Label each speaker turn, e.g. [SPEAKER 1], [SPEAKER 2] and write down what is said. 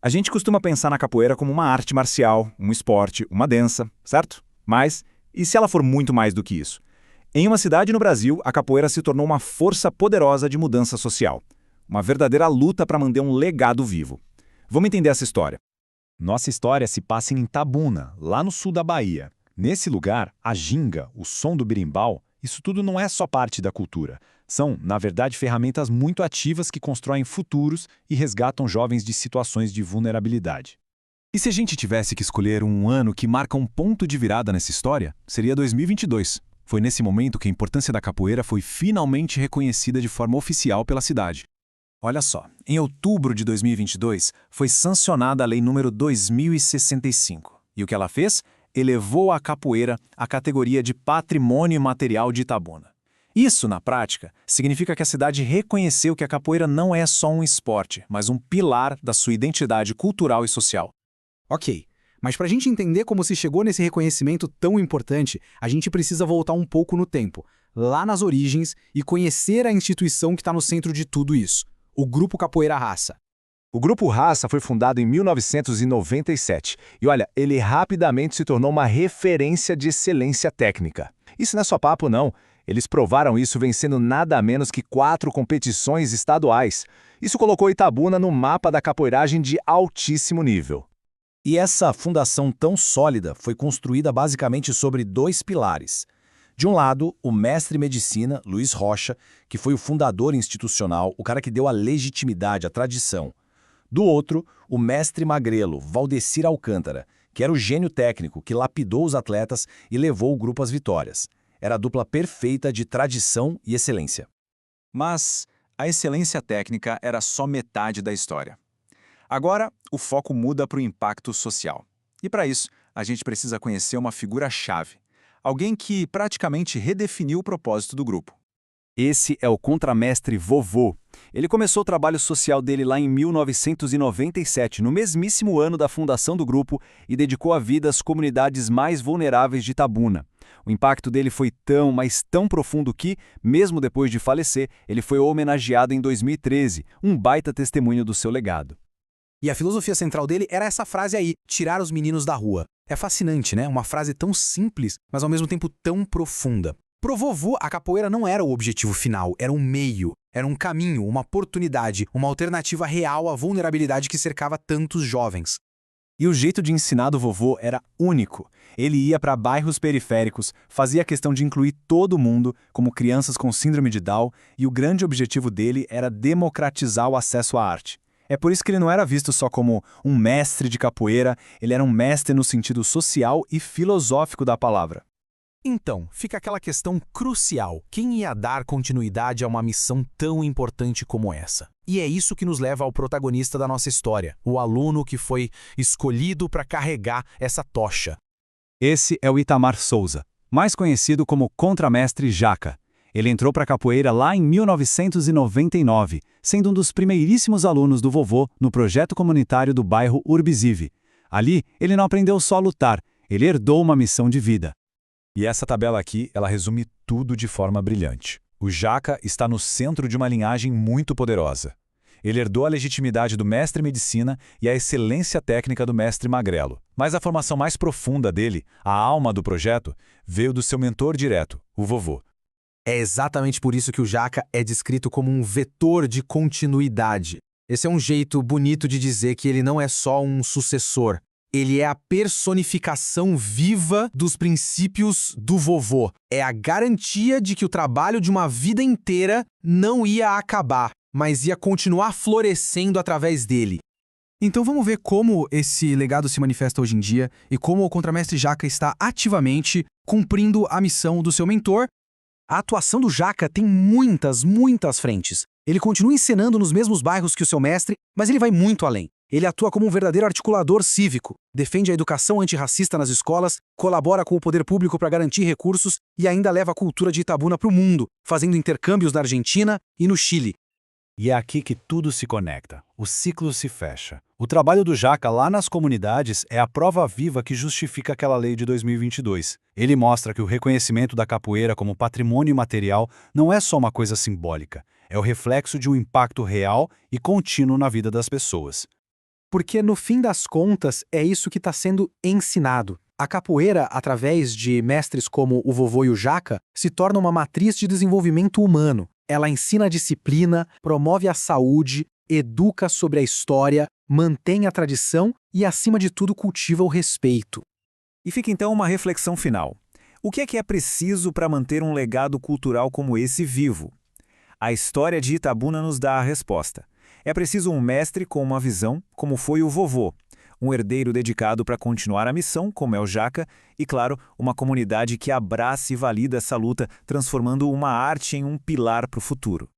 [SPEAKER 1] A gente costuma pensar na capoeira como uma arte marcial, um esporte, uma dança, certo? Mas, e se ela for muito mais do que isso? Em uma cidade no Brasil, a capoeira se tornou uma força poderosa de mudança social. Uma verdadeira luta para manter um legado vivo. Vamos entender essa história.
[SPEAKER 2] Nossa história se passa em Itabuna, lá no sul da Bahia. Nesse lugar, a ginga, o som do berimbau, isso tudo não é só parte da cultura. São, na verdade, ferramentas muito ativas que constroem futuros e resgatam jovens de situações de vulnerabilidade.
[SPEAKER 3] E se a gente tivesse que escolher um ano que marca um ponto de virada nessa história, seria 2022. Foi nesse momento que a importância da capoeira foi finalmente reconhecida de forma oficial pela cidade. Olha só, em outubro de 2022, foi sancionada a Lei número 2065. E o que ela fez? Elevou a capoeira à categoria de Patrimônio Imaterial de Itabuna. Isso, na prática, significa que a cidade reconheceu que a capoeira não é só um esporte, mas um pilar da sua identidade cultural e social.
[SPEAKER 4] Ok, mas para a gente entender como se chegou nesse reconhecimento tão importante, a gente precisa voltar um pouco no tempo, lá nas origens, e conhecer a instituição que está no centro de tudo isso, o Grupo Capoeira Raça.
[SPEAKER 2] O Grupo Raça foi fundado em 1997 e, olha, ele rapidamente se tornou uma referência de excelência técnica. Isso não é só papo, não. Eles provaram isso vencendo nada menos que 4 competições estaduais. Isso colocou Itabuna no mapa da capoeiragem de altíssimo nível.
[SPEAKER 5] E essa fundação tão sólida foi construída basicamente sobre 2 pilares. De um lado, o mestre medicina, Luiz Rocha, que foi o fundador institucional, o cara que deu a legitimidade, a tradição. Do outro, o mestre magrelo, Valdecir Alcântara, que era o gênio técnico que lapidou os atletas e levou o grupo às vitórias. Era a dupla perfeita de tradição e excelência.
[SPEAKER 3] Mas a excelência técnica era só metade da história. Agora, o foco muda para o impacto social. E para isso, a gente precisa conhecer uma figura-chave. Alguém que praticamente redefiniu o propósito do grupo.
[SPEAKER 1] Esse é o contramestre Vovô. Ele começou o trabalho social dele lá em 1997, no mesmíssimo ano da fundação do grupo, e dedicou a vida às comunidades mais vulneráveis de Itabuna. O impacto dele foi tão, mas tão profundo que, mesmo depois de falecer, ele foi homenageado em 2013, um baita testemunho do seu legado.
[SPEAKER 4] E a filosofia central dele era essa frase aí, tirar os meninos da rua. É fascinante, né? Uma frase tão simples, mas ao mesmo tempo tão profunda. Pro vovô, a capoeira não era o objetivo final, era um meio, era um caminho, uma oportunidade, uma alternativa real à vulnerabilidade que cercava tantos jovens.
[SPEAKER 1] E o jeito de ensinar do vovô era único. Ele ia para bairros periféricos, fazia questão de incluir todo mundo, como crianças com síndrome de Down, e o grande objetivo dele era democratizar o acesso à arte. É por isso que ele não era visto só como um mestre de capoeira, ele era um mestre no sentido social e filosófico da palavra.
[SPEAKER 4] Então, fica aquela questão crucial. Quem ia dar continuidade a uma missão tão importante como essa? E é isso que nos leva ao protagonista da nossa história, o aluno que foi escolhido para carregar essa tocha.
[SPEAKER 1] Esse é o Itamar Souza, mais conhecido como Contramestre Jaca. Ele entrou para a capoeira lá em 1999, sendo um dos primeiríssimos alunos do vovô no projeto comunitário do bairro Urbisive. Ali, ele não aprendeu só a lutar, ele herdou uma missão de vida.
[SPEAKER 2] E essa tabela aqui, ela resume tudo de forma brilhante. O Jaca está no centro de uma linhagem muito poderosa. Ele herdou a legitimidade do mestre medicina e a excelência técnica do mestre magrelo. Mas a formação mais profunda dele, a alma do projeto, veio do seu mentor direto, o vovô.
[SPEAKER 4] É exatamente por isso que o Jaca é descrito como um vetor de continuidade. Esse é um jeito bonito de dizer que ele não é só um sucessor. Ele é a personificação viva dos princípios do vovô. É a garantia de que o trabalho de uma vida inteira não ia acabar, mas ia continuar florescendo através dele. Então vamos ver como esse legado se manifesta hoje em dia e como o Contramestre Jaca está ativamente cumprindo a missão do seu mentor. A atuação do Jaca tem muitas frentes. Ele continua encenando nos mesmos bairros que o seu mestre, mas ele vai muito além. Ele atua como um verdadeiro articulador cívico, defende a educação antirracista nas escolas, colabora com o poder público para garantir recursos e ainda leva a cultura de Itabuna para o mundo, fazendo intercâmbios na Argentina e no Chile.
[SPEAKER 2] E é aqui que tudo se conecta, o ciclo se fecha. O trabalho do Jaca lá nas comunidades é a prova viva que justifica aquela lei de 2022. Ele mostra que o reconhecimento da capoeira como patrimônio imaterial não é só uma coisa simbólica, é o reflexo de um impacto real e contínuo na vida das pessoas.
[SPEAKER 4] Porque, no fim das contas, é isso que está sendo ensinado. A capoeira, através de mestres como o vovô e o Jaca, se torna uma matriz de desenvolvimento humano. Ela ensina a disciplina, promove a saúde, educa sobre a história, mantém a tradição e, acima de tudo, cultiva o respeito.
[SPEAKER 1] E fica então uma reflexão final. O que é preciso para manter um legado cultural como esse vivo? A história de Itabuna nos dá a resposta. É preciso um mestre com uma visão, como foi o vovô, um herdeiro dedicado para continuar a missão, como é o Jaca, e, claro, uma comunidade que abraça e valida essa luta, transformando uma arte em um pilar para o futuro.